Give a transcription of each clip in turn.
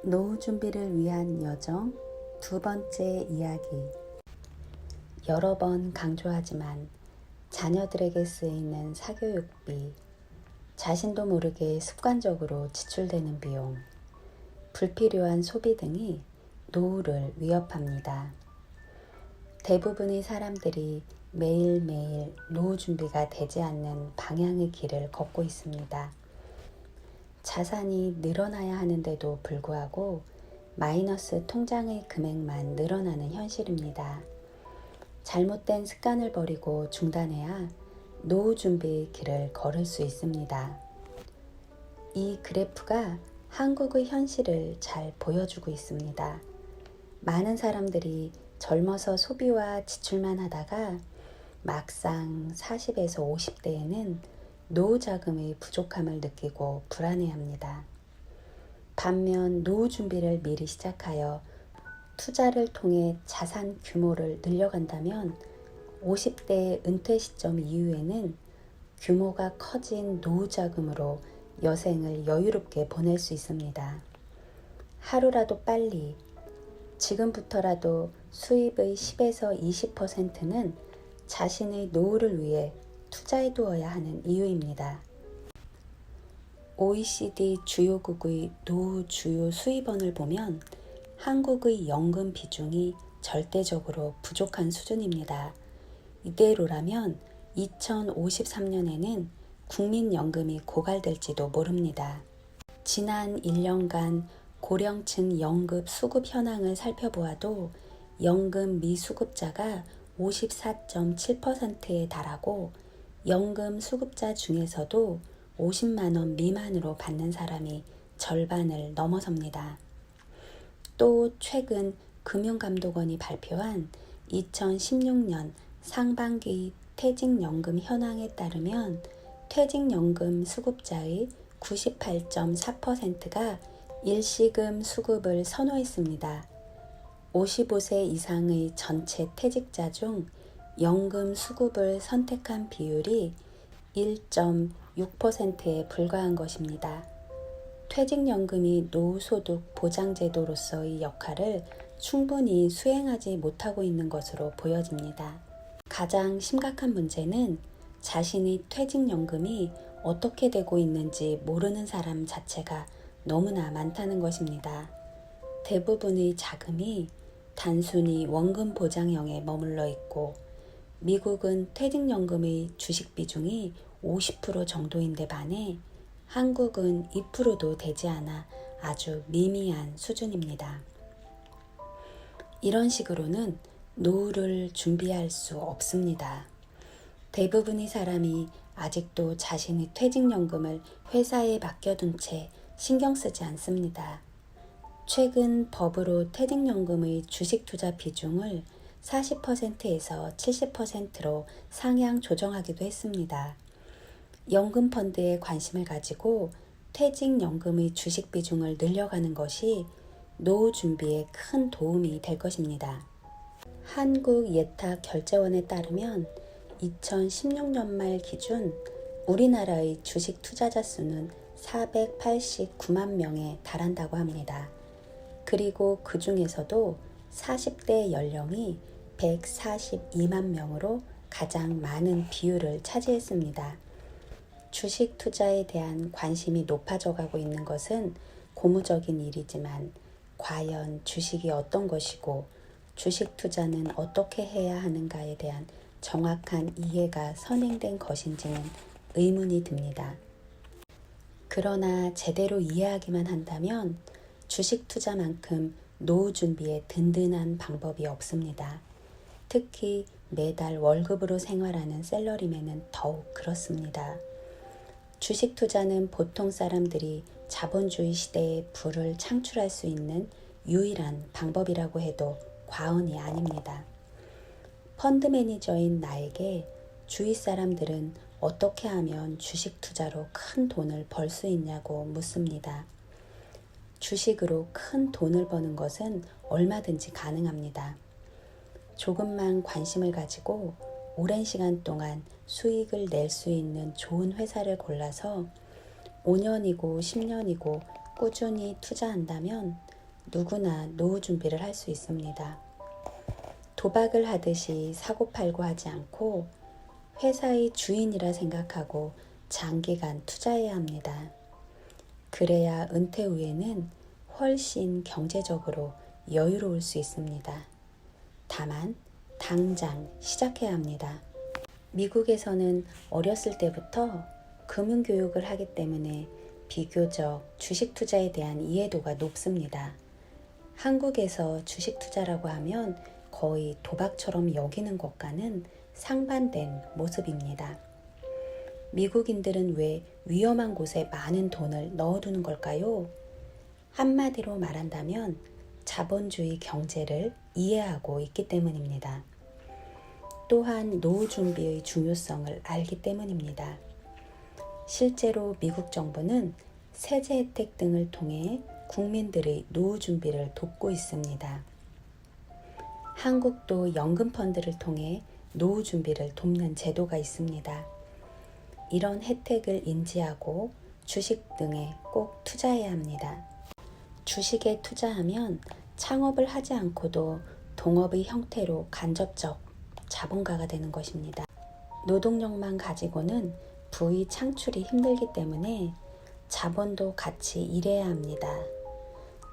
노후 준비를 위한 여정 두 번째 이야기. 여러 번 강조하지만 자녀들에게 쓰이는 사교육비, 자신도 모르게 습관적으로 지출되는 비용, 불필요한 소비 등이 노후를 위협합니다. 대부분의 사람들이 매일매일 노후 준비가 되지 않는 방향의 길을 걷고 있습니다. 자산이 늘어나야 하는데도 불구하고 마이너스 통장의 금액만 늘어나는 현실입니다. 잘못된 습관을 버리고 중단해야 노후 준비의 길을 걸을 수 있습니다. 이 그래프가 한국의 현실을 잘 보여주고 있습니다. 많은 사람들이 젊어서 소비와 지출만 하다가 막상 40에서 50대에는 노후 자금의 부족함을 느끼고 불안해합니다. 반면 노후 준비를 미리 시작하여 투자를 통해 자산 규모를 늘려간다면 50대의 은퇴 시점 이후에는 규모가 커진 노후 자금으로 여생을 여유롭게 보낼 수 있습니다. 하루라도 빨리, 지금부터라도 수입의 10에서 20%는 자신의 노후를 위해 투자해 두어야 하는 이유입니다. OECD 주요국의 노후 주요 수입원을 보면 한국의 연금 비중이 절대적으로 부족한 수준입니다. 이대로라면 2053년에는 국민연금이 고갈될지도 모릅니다. 지난 1년간 고령층 연금 수급 현황을 살펴보아도 연금 미수급자가 54.7%에 달하고 연금 수급자 중에서도 50만 원 미만으로 받는 사람이 절반을 넘어섭니다. 또 최근 금융감독원이 발표한 2016년 상반기 퇴직연금 현황에 따르면 퇴직연금 수급자의 98.4%가 일시금 수급을 선호했습니다. 55세 이상의 전체 퇴직자 중 연금 수급을 선택한 비율이 1.6%에 불과한 것입니다. 퇴직연금이 노후소득 보장제도로서의 역할을 충분히 수행하지 못하고 있는 것으로 보여집니다. 가장 심각한 문제는 자신의 퇴직연금이 어떻게 되고 있는지 모르는 사람 자체가 너무나 많다는 것입니다. 대부분의 자금이 단순히 원금 보장형에 머물러 있고 미국은 퇴직연금의 주식 비중이 50% 정도인데 반해 한국은 2%도 되지 않아 아주 미미한 수준입니다. 이런 식으로는 노후를 준비할 수 없습니다. 대부분의 사람이 아직도 자신의 퇴직연금을 회사에 맡겨둔 채 신경 쓰지 않습니다. 최근 법으로 퇴직연금의 주식 투자 비중을 40%에서 70%로 상향 조정하기도 했습니다. 연금펀드에 관심을 가지고 퇴직연금의 주식 비중을 늘려가는 것이 노후 준비에 큰 도움이 될 것입니다. 한국예탁결제원에 따르면 2016년 말 기준 우리나라의 주식 투자자 수는 489만 명에 달한다고 합니다. 그리고 그 중에서도 40대 연령이 142만 명으로 가장 많은 비율을 차지했습니다. 주식 투자에 대한 관심이 높아져 가고 있는 것은 고무적인 일이지만 과연 주식이 어떤 것이고 주식 투자는 어떻게 해야 하는가에 대한 정확한 이해가 선행된 것인지는 의문이 듭니다. 그러나 제대로 이해하기만 한다면 주식 투자만큼 노후 준비에 든든한 방법이 없습니다. 특히 매달 월급으로 생활하는 샐러리맨은 더욱 그렇습니다. 주식 투자는 보통 사람들이 자본주의 시대에 부를 창출할 수 있는 유일한 방법이라고 해도 과언이 아닙니다. 펀드 매니저인 나에게 주위 사람들은 어떻게 하면 주식 투자로 큰 돈을 벌 수 있냐고 묻습니다. 주식으로 큰 돈을 버는 것은 얼마든지 가능합니다. 조금만 관심을 가지고 오랜 시간 동안 수익을 낼 수 있는 좋은 회사를 골라서 5년이고 10년이고 꾸준히 투자한다면 누구나 노후 준비를 할 수 있습니다. 도박을 하듯이 사고팔고 하지 않고 회사의 주인이라 생각하고 장기간 투자해야 합니다. 그래야 은퇴 후에는 훨씬 경제적으로 여유로울 수 있습니다. 다만 당장 시작해야 합니다. 미국에서는 어렸을 때부터 금융교육을 하기 때문에 비교적 주식 투자에 대한 이해도가 높습니다. 한국에서 주식 투자라고 하면 거의 도박처럼 여기는 것과는 상반된 모습입니다. 미국인들은 왜 위험한 곳에 많은 돈을 넣어두는 걸까요? 한마디로 말한다면 자본주의 경제를 이해하고 있기 때문입니다. 또한 노후 준비의 중요성을 알기 때문입니다. 실제로 미국 정부는 세제 혜택 등을 통해 국민들의 노후 준비를 돕고 있습니다. 한국도 연금 펀드를 통해 노후 준비를 돕는 제도가 있습니다. 이런 혜택을 인지하고 주식 등에 꼭 투자해야 합니다. 주식에 투자하면 창업을 하지 않고도 동업의 형태로 간접적 자본가가 되는 것입니다. 노동력만 가지고는 부의 창출이 힘들기 때문에 자본도 같이 일해야 합니다.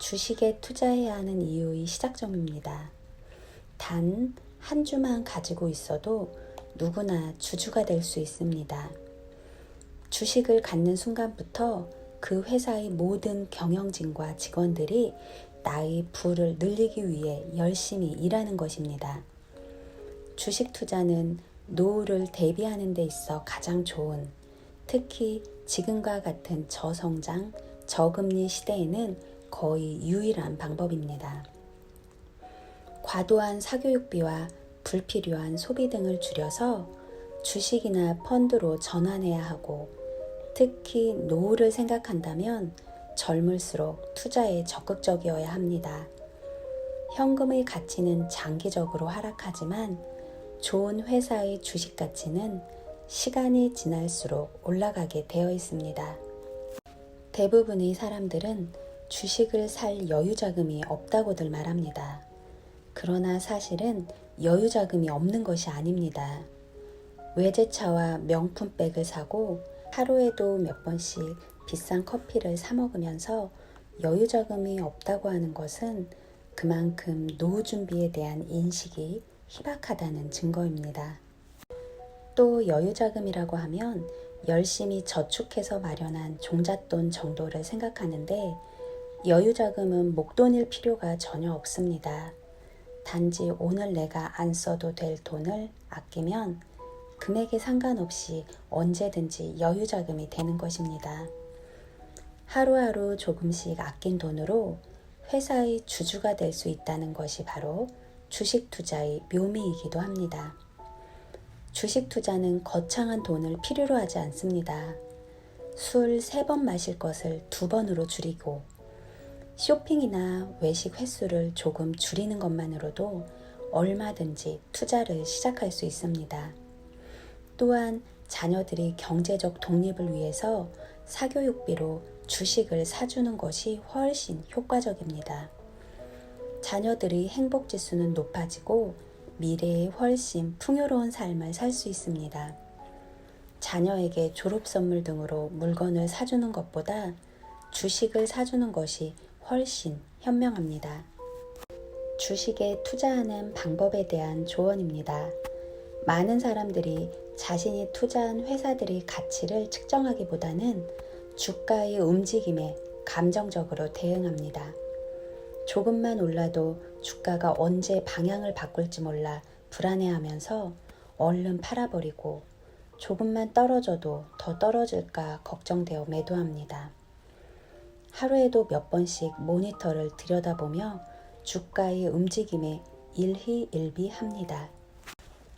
주식에 투자해야 하는 이유의 시작점입니다. 단 한 주만 가지고 있어도 누구나 주주가 될 수 있습니다. 주식을 갖는 순간부터 그 회사의 모든 경영진과 직원들이 나의 부를 늘리기 위해 열심히 일하는 것입니다. 주식 투자는 노후를 대비하는 데 있어 가장 좋은, 특히 지금과 같은 저성장, 저금리 시대에는 거의 유일한 방법입니다. 과도한 사교육비와 불필요한 소비 등을 줄여서 주식이나 펀드로 전환해야 하고, 특히 노후를 생각한다면 젊을수록 투자에 적극적이어야 합니다. 현금의 가치는 장기적으로 하락하지만 좋은 회사의 주식 가치는 시간이 지날수록 올라가게 되어 있습니다. 대부분의 사람들은 주식을 살 여유 자금이 없다고들 말합니다. 그러나 사실은 여유 자금이 없는 것이 아닙니다. 외제차와 명품백을 사고 하루에도 몇 번씩 비싼 커피를 사 먹으면서 여유 자금이 없다고 하는 것은 그만큼 노후 준비에 대한 인식이 희박하다는 증거입니다. 또 여유 자금이라고 하면 열심히 저축해서 마련한 종잣돈 정도를 생각하는데, 여유 자금은 목돈일 필요가 전혀 없습니다. 단지 오늘 내가 안 써도 될 돈을 아끼면 금액에 상관없이 언제든지 여유 자금이 되는 것입니다. 하루하루 조금씩 아낀 돈으로 회사의 주주가 될 수 있다는 것이 바로 주식 투자의 묘미이기도 합니다. 주식 투자는 거창한 돈을 필요로 하지 않습니다. 술 3번 마실 것을 2번으로 줄이고, 쇼핑이나 외식 횟수를 조금 줄이는 것만으로도 얼마든지 투자를 시작할 수 있습니다. 또한 자녀들이 경제적 독립을 위해서 사교육비로 주식을 사주는 것이 훨씬 효과적입니다. 자녀들의 행복 지수는 높아지고 미래에 훨씬 풍요로운 삶을 살 수 있습니다. 자녀에게 졸업 선물 등으로 물건을 사주는 것보다 주식을 사주는 것이 훨씬 현명합니다. 주식에 투자하는 방법에 대한 조언입니다. 많은 사람들이 자신이 투자한 회사들의 가치를 측정하기보다는 주가의 움직임에 감정적으로 대응합니다. 조금만 올라도 주가가 언제 방향을 바꿀지 몰라 불안해하면서 얼른 팔아버리고, 조금만 떨어져도 더 떨어질까 걱정되어 매도합니다. 하루에도 몇 번씩 모니터를 들여다보며 주가의 움직임에 일희일비합니다.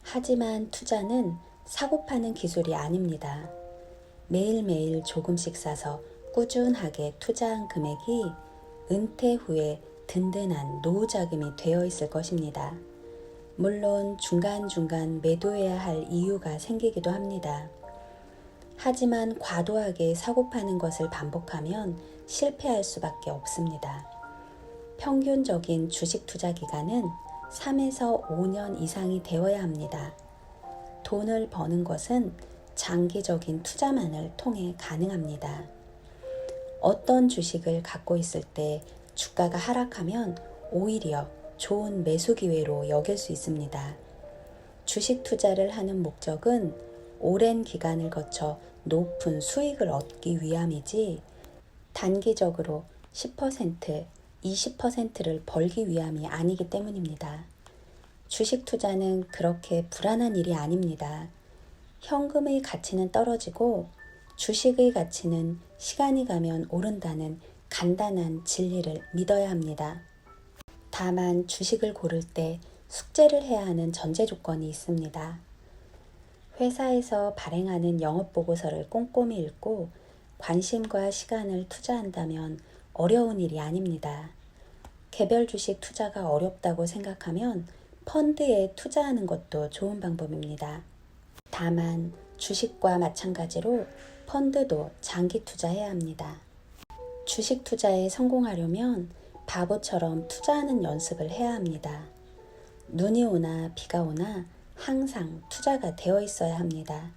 하지만 투자는 사고 파는 기술이 아닙니다. 매일매일 조금씩 사서 꾸준하게 투자한 금액이 은퇴 후에 든든한 노후 자금이 되어 있을 것입니다. 물론 중간중간 매도해야 할 이유가 생기기도 합니다. 하지만 과도하게 사고 파는 것을 반복하면 실패할 수밖에 없습니다. 평균적인 주식 투자 기간은 3에서 5년 이상이 되어야 합니다. 돈을 버는 것은 장기적인 투자만을 통해 가능합니다. 어떤 주식을 갖고 있을 때 주가가 하락하면 오히려 좋은 매수 기회로 여길 수 있습니다. 주식 투자를 하는 목적은 오랜 기간을 거쳐 높은 수익을 얻기 위함이지 단기적으로 10%, 20%를 벌기 위함이 아니기 때문입니다. 주식 투자는 그렇게 불안한 일이 아닙니다. 현금의 가치는 떨어지고 주식의 가치는 시간이 가면 오른다는 간단한 진리를 믿어야 합니다. 다만 주식을 고를 때 숙제를 해야 하는 전제 조건이 있습니다. 회사에서 발행하는 영업보고서를 꼼꼼히 읽고 관심과 시간을 투자한다면 어려운 일이 아닙니다. 개별 주식 투자가 어렵다고 생각하면 펀드에 투자하는 것도 좋은 방법입니다. 다만 주식과 마찬가지로 펀드도 장기 투자해야 합니다. 주식 투자에 성공하려면 바보처럼 투자하는 연습을 해야 합니다. 눈이 오나 비가 오나 항상 투자가 되어 있어야 합니다.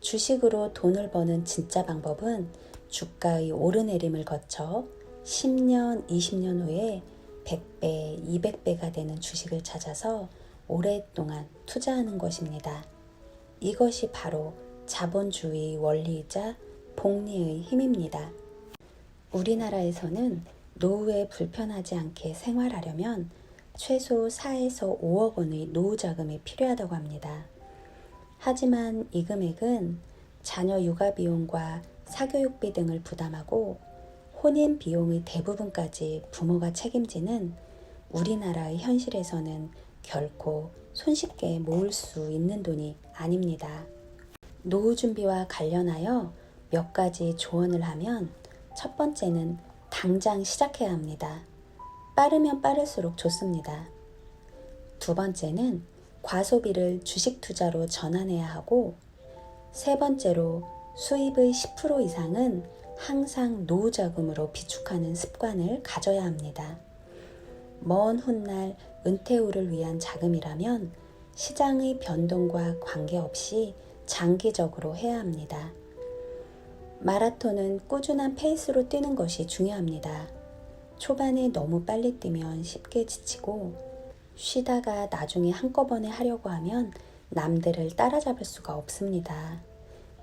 주식으로 돈을 버는 진짜 방법은 주가의 오르내림을 거쳐 10년, 20년 후에 100배, 200배가 되는 주식을 찾아서 오랫동안 투자하는 것입니다. 이것이 바로 자본주의 원리이자 복리의 힘입니다. 우리나라에서는 노후에 불편하지 않게 생활하려면 최소 4에서 5억 원의 노후 자금이 필요하다고 합니다. 하지만 이 금액은 자녀 육아 비용과 사교육비 등을 부담하고 혼인 비용의 대부분까지 부모가 책임지는 우리나라의 현실에서는 결코 손쉽게 모을 수 있는 돈이 아닙니다. 노후 준비와 관련하여 몇 가지 조언을 하면 첫 번째는 당장 시작해야 합니다. 빠르면 빠를수록 좋습니다. 두 번째는 과소비를 주식 투자로 전환해야 하고, 세 번째로 수입의 10% 이상은 항상 노후 자금으로 비축하는 습관을 가져야 합니다. 먼 훗날 은퇴 후를 위한 자금이라면 시장의 변동과 관계없이 장기적으로 해야 합니다. 마라톤은 꾸준한 페이스로 뛰는 것이 중요합니다. 초반에 너무 빨리 뛰면 쉽게 지치고 쉬다가 나중에 한꺼번에 하려고 하면 남들을 따라잡을 수가 없습니다.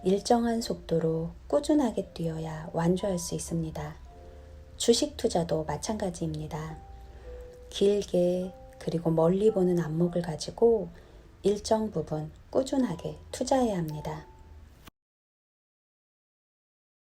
일정한 속도로 꾸준하게 뛰어야 완주할 수 있습니다. 주식 투자도 마찬가지입니다. 길게 그리고 멀리 보는 안목을 가지고 일정 부분 꾸준하게 투자해야 합니다.